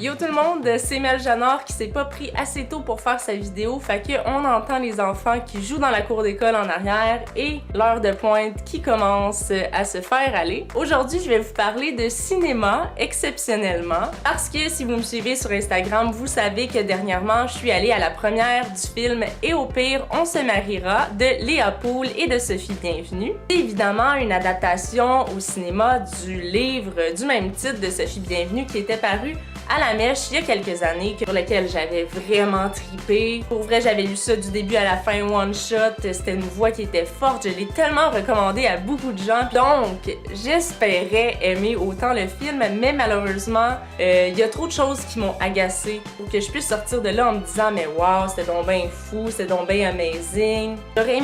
Yo tout le monde, c'est Mel Janard qui s'est pas pris assez tôt pour faire sa vidéo, fait qu'on entend les enfants qui jouent dans la cour d'école en arrière et l'heure de pointe qui commence à se faire aller. Aujourd'hui, je vais vous parler de cinéma exceptionnellement parce que si vous me suivez sur Instagram, vous savez que dernièrement, je suis allée à la première du film Et au pire, on se mariera de Léa Poul et de Sophie Bienvenue. C'est évidemment une adaptation au cinéma du livre du même titre de Sophie Bienvenue qui était paru à la mèche il y a quelques années, sur lequel j'avais vraiment trippé. Pour vrai, j'avais lu ça du début à la fin one shot, c'était une voix qui était forte, je l'ai tellement recommandé à beaucoup de gens. Donc, j'espérais aimer autant le film, mais malheureusement, il y a trop de choses qui m'ont agacée pour que je puisse sortir de là en me disant mais wow, c'était donc bien fou, c'était donc bien amazing. J'aurais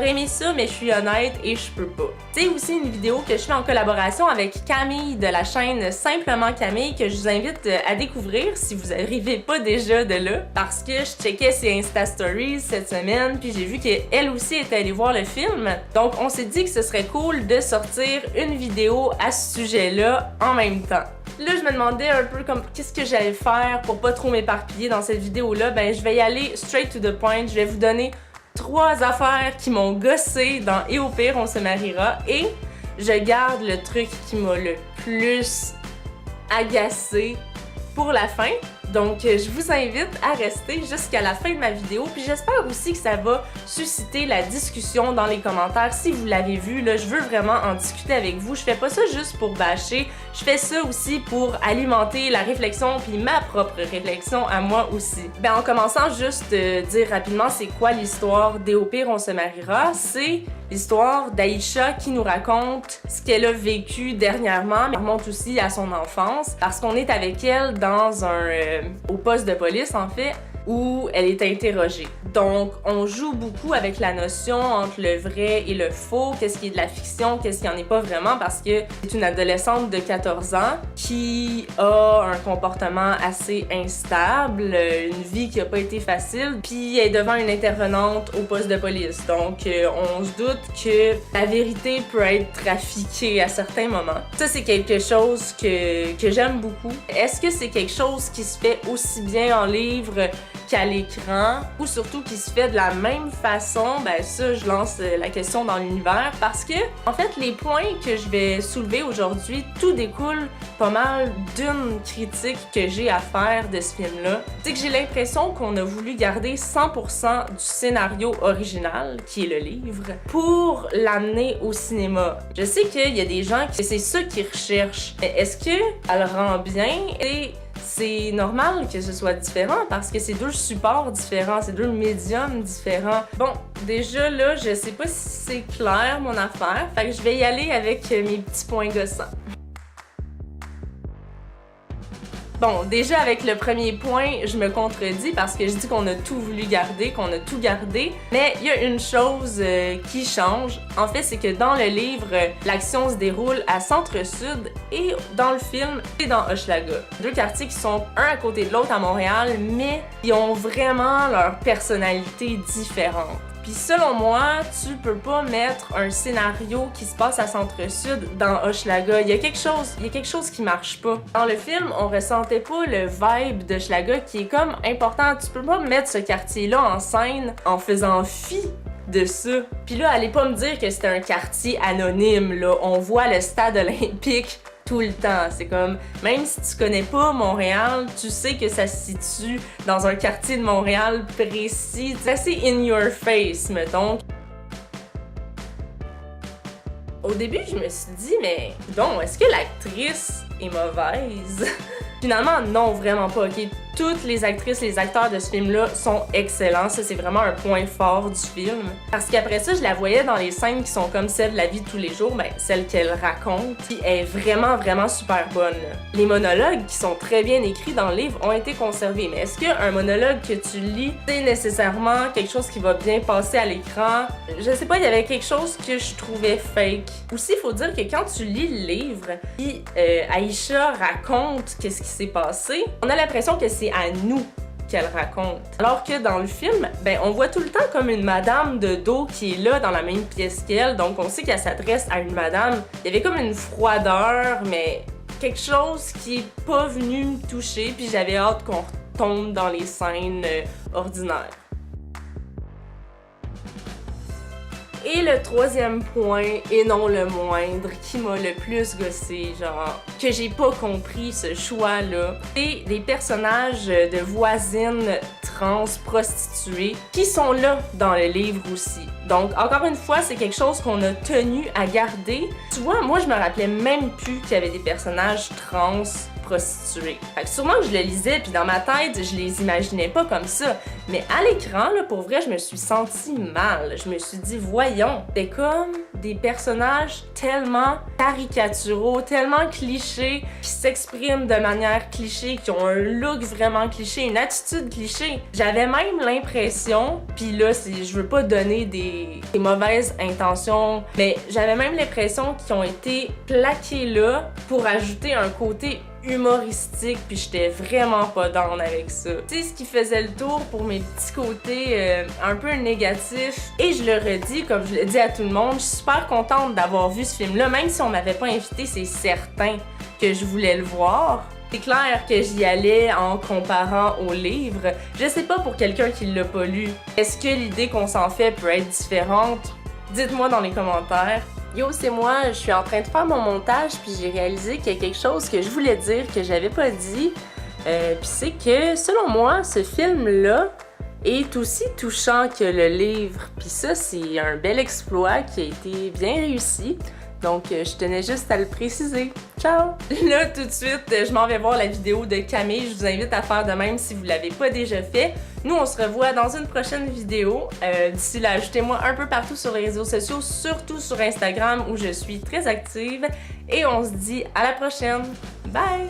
aimé ça, mais je suis honnête et je peux pas. C'est aussi une vidéo que je fais en collaboration avec Camille de la chaîne Simplement Camille que je vous invite à découvrir si vous n'arrivez pas déjà de là parce que je checkais ses Insta Stories cette semaine puis j'ai vu qu'elle aussi était allée voir le film. Donc on s'est dit que ce serait cool de sortir une vidéo à ce sujet-là en même temps. Là, je me demandais un peu comme qu'est-ce que j'allais faire pour pas trop m'éparpiller dans cette vidéo-là. Ben, je vais y aller straight to the point. Je vais vous donner 3 affaires qui m'ont gossé dans Et au pire, on se mariera et je garde le truc qui m'a le plus agacé pour la fin. Donc, je vous invite à rester jusqu'à la fin de ma vidéo. Puis j'espère aussi que ça va susciter la discussion dans les commentaires. Si vous l'avez vu, là, je veux vraiment en discuter avec vous. Je fais pas ça juste pour bâcher. Je fais ça aussi pour alimenter la réflexion puis ma propre réflexion à moi aussi. Ben, en commençant, juste dire rapidement c'est quoi l'histoire d'Et au pire, on se mariera. C'est l'histoire d'Aïcha qui nous raconte ce qu'elle a vécu dernièrement, mais elle remonte aussi à son enfance parce qu'on est avec elle dans au poste de police en fait, où elle est interrogée. Donc, on joue beaucoup avec la notion entre le vrai et le faux, qu'est-ce qui est de la fiction, qu'est-ce qui en est pas vraiment, parce que c'est une adolescente de 14 ans qui a un comportement assez instable, une vie qui a pas été facile, puis elle est devant une intervenante au poste de police. Donc, on se doute que la vérité peut être trafiquée à certains moments. Ça, c'est quelque chose que j'aime beaucoup. Est-ce que c'est quelque chose qui se fait aussi bien en livre qu'à l'écran, ou surtout qui se fait de la même façon? Ben ça, je lance la question dans l'univers parce que, en fait, les points que je vais soulever aujourd'hui, tout découle pas mal d'une critique que j'ai à faire de ce film-là. C'est que j'ai l'impression qu'on a voulu garder 100% du scénario original, qui est le livre, pour l'amener au cinéma. Je sais qu'il y a des gens qui c'est ça qu'ils recherchent, mais est-ce que elle rend bien? Et c'est normal que ce soit différent parce que c'est 2 supports différents, c'est 2 médiums différents. Bon, déjà là, je sais pas si c'est clair mon affaire, fait que je vais y aller avec mes petits points gossants. Bon, déjà avec le premier point, je me contredis parce que je dis qu'on a tout voulu garder, qu'on a tout gardé, mais il y a une chose qui change. En fait, c'est que dans le livre, l'action se déroule à Centre-Sud et dans le film, c'est dans Hochelaga. 2 quartiers qui sont un à côté de l'autre à Montréal, mais qui ont vraiment leur personnalité différente. Puis selon moi, tu peux pas mettre un scénario qui se passe à Centre-Sud dans Hochelaga. Il y a quelque chose qui marche pas. Dans le film, on ressentait pas le vibe d'Hochelaga qui est comme important. Tu peux pas mettre ce quartier-là en scène en faisant fi de ça. Puis là, allez pas me dire que c'était un quartier anonyme, là. On voit le stade olympique tout le temps. C'est comme, même si tu connais pas Montréal, tu sais que ça se situe dans un quartier de Montréal précis. C'est assez in your face, mettons. Au début, je me suis dit, mais bon, est-ce que l'actrice est mauvaise? Finalement, non, vraiment pas, ok? Toutes les actrices, les acteurs de ce film-là sont excellents. Ça, c'est vraiment un point fort du film. Parce qu'après ça, je la voyais dans les scènes qui sont comme celles de la vie de tous les jours, ben, celle qu'elle raconte, qui est vraiment, vraiment super bonne. Les monologues qui sont très bien écrits dans le livre ont été conservés. Mais est-ce qu'un monologue que tu lis, c'est nécessairement quelque chose qui va bien passer à l'écran? Je sais pas, il y avait quelque chose que je trouvais fake. Aussi, il faut dire que quand tu lis le livre, puis Aïcha raconte qu'est-ce qui s'est passé, on a l'impression que c'est à nous qu'elle raconte. Alors que dans le film, ben on voit tout le temps comme une madame de dos qui est là dans la même pièce qu'elle, donc on sait qu'elle s'adresse à une madame. Il y avait comme une froideur, mais quelque chose qui est pas venu me toucher, puis j'avais hâte qu'on retombe dans les scènes ordinaires. Et le troisième point, et non le moindre, qui m'a le plus gossé, genre, que j'ai pas compris ce choix-là, c'est les personnages de voisines trans prostituées qui sont là dans le livre aussi. Donc, encore une fois, c'est quelque chose qu'on a tenu à garder. Tu vois, moi, je me rappelais même plus qu'il y avait des personnages trans prostituées. Fait que sûrement que je le lisais, puis dans ma tête, je les imaginais pas comme ça. Mais à l'écran, là, pour vrai, je me suis sentie mal. Je me suis dit, voyons, c'est comme des personnages tellement caricaturaux, tellement clichés, qui s'expriment de manière cliché, qui ont un look vraiment cliché, une attitude cliché. J'avais même l'impression, puis là, je veux pas donner des mauvaises intentions, mais j'avais même l'impression qu'ils ont été plaqués là pour ajouter un côté humoristique, puis j'étais vraiment pas down avec ça. Tu sais, ce qui faisait le tour pour mes petits côtés un peu négatifs. Et je le redis, comme je le dis à tout le monde, je suis super contente d'avoir vu ce film-là. Même si on m'avait pas invité, c'est certain que je voulais le voir. C'est clair que j'y allais en comparant au livre. Je sais pas pour quelqu'un qui l'a pas lu. Est-ce que l'idée qu'on s'en fait peut être différente? Dites-moi dans les commentaires. Yo, c'est moi, je suis en train de faire mon montage, puis j'ai réalisé qu'il y a quelque chose que je voulais dire que j'avais pas dit. Puis c'est que, selon moi, ce film-là est aussi touchant que le livre. Puis ça, c'est un bel exploit qui a été bien réussi. Donc, je tenais juste à le préciser. Ciao! Là, tout de suite, je m'en vais voir la vidéo de Camille. Je vous invite à faire de même si vous l'avez pas déjà fait. Nous, on se revoit dans une prochaine vidéo. D'ici là, ajoutez-moi un peu partout sur les réseaux sociaux, surtout sur Instagram où je suis très active. Et on se dit à la prochaine. Bye!